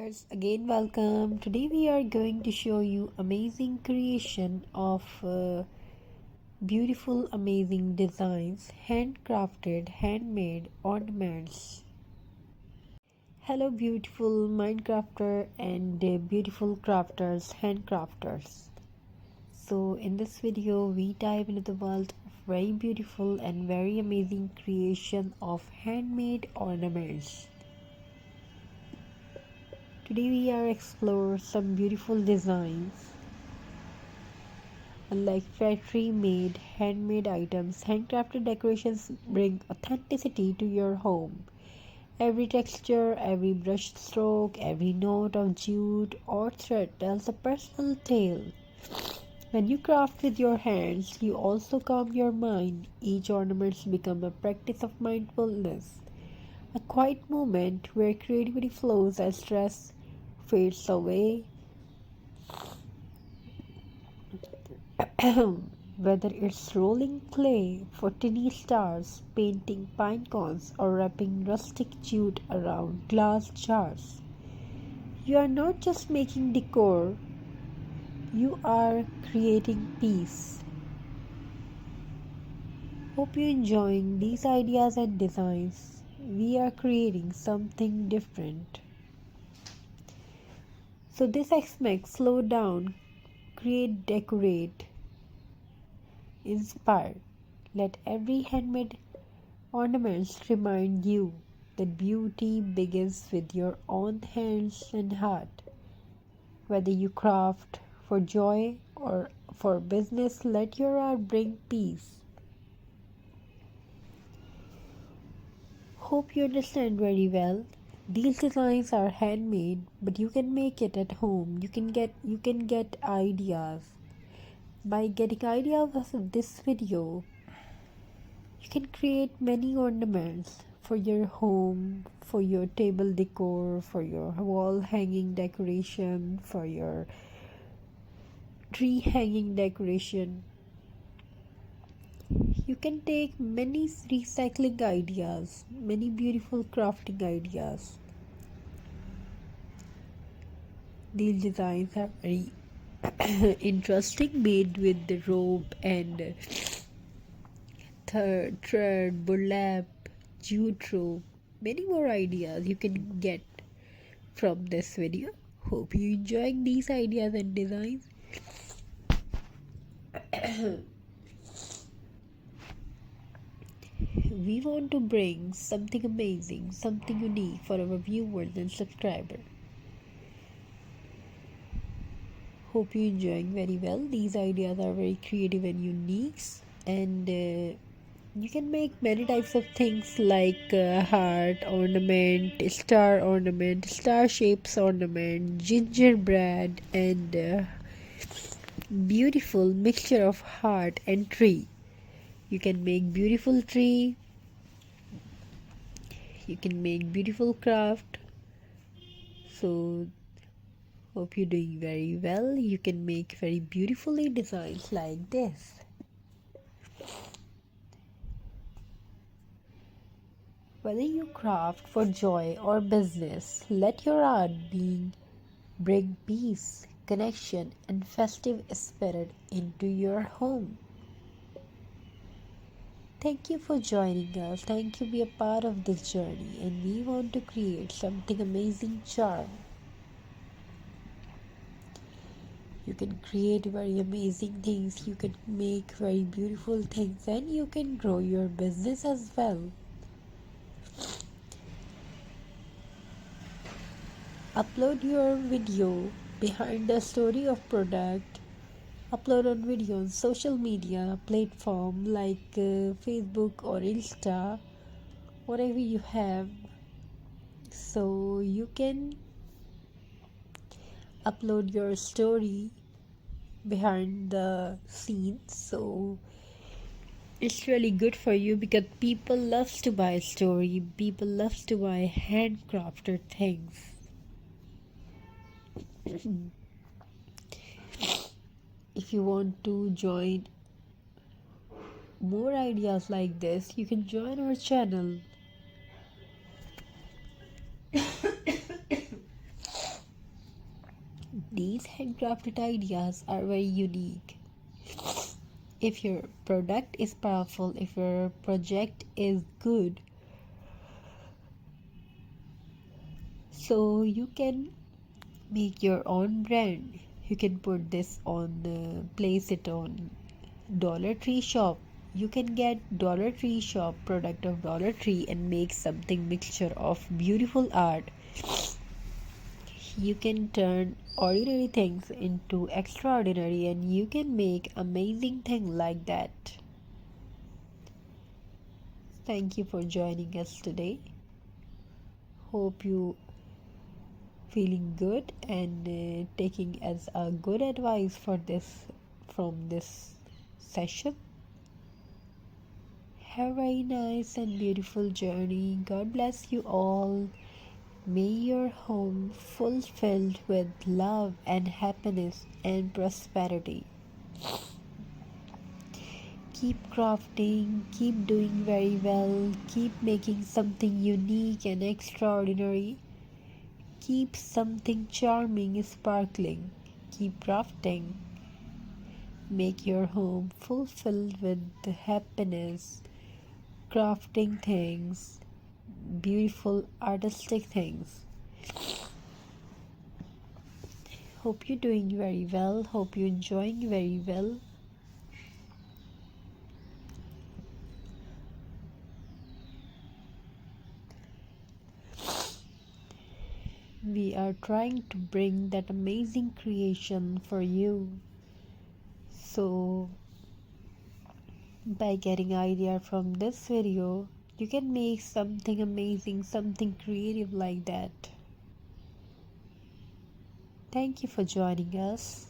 Viewers, again welcome. Today we are going to show you amazing creation of beautiful amazing designs, handcrafted, handmade ornaments. Hello beautiful Minecrafter and beautiful crafters, handcrafters. So in this video we dive into the world of very beautiful and very amazing creation of handmade ornaments. Today we are explore some beautiful designs. Unlike factory made handmade items, handcrafted decorations bring authenticity to your home. Every texture, every brush stroke, every note of jute or thread tells a personal tale. When you craft with your hands, you also calm your mind. Each ornament becomes a practice of mindfulness, a quiet moment where creativity flows as stress fades away. Whether it's rolling clay for tiny stars, painting pine cones, or wrapping rustic jute around glass jars, you are not just making decor, you are creating peace. Hope you're enjoying these ideas and designs. We are creating something different. So this aspect, slow down, create, decorate, inspire. Let every handmade ornament remind you that beauty begins with your own hands and heart. Whether you craft for joy or for business, let your art bring peace. Hope you understand very well. These designs are handmade, but you can make it at home. You can get ideas. By getting ideas of this video, you can create many ornaments for your home, for your table decor, for your wall hanging decoration, for your tree hanging decoration. You can take many recycling ideas, many beautiful crafting ideas. These designs are very interesting, made with the rope and thread, burlap, jute rope. Many more ideas you can get from this video. Hope you enjoying these ideas and designs. We want to bring something amazing, something unique for our viewers and subscribers. Hope you enjoying very well. These ideas are very creative and unique, and you can make many types of things like heart ornament, star shapes ornament, gingerbread, and beautiful mixture of heart and tree. You can make beautiful tree. You can make beautiful craft. So hope you're doing very well. You can make very beautifully designs like this. Whether you craft for joy or business, let your art bring peace, connection, and festive spirit into your home. Thank you for joining us. Thank you for being a part of this journey, and we want to create something amazing charm. You can create very amazing things, you can make very beautiful things, and you can grow your business as well. Upload your video behind the story of product. Upload on video on social media platform like Facebook or Insta, whatever you have. So you can upload your story behind the scenes. So it's really good for you because people loves to buy story. People loves to buy handcrafted things. If you want to join more ideas like this, you can join our channel. These handcrafted ideas are very unique. If your product is powerful, if your project is good, so you can make your own brand. You can put this on, place it on Dollar Tree shop. You can get Dollar Tree shop product of Dollar Tree and make something mixture of beautiful art. You can turn ordinary things into extraordinary, and you can make amazing things like that. Thank you for joining us today. Hope you feeling good and taking as a good advice for this from this session. Have a very nice and beautiful journey. God bless you all. May your home fulfilled with love and happiness and prosperity. Keep crafting, keep doing very well, keep making something unique and extraordinary. Keep something charming, sparkling. Keep crafting. Make your home fulfilled with happiness, crafting things, beautiful artistic things. Hope you're doing very well. Hope you're enjoying very well. We are trying to bring that amazing creation for you. So, by getting idea from this video, you can make something amazing, something creative like that. Thank you for joining us.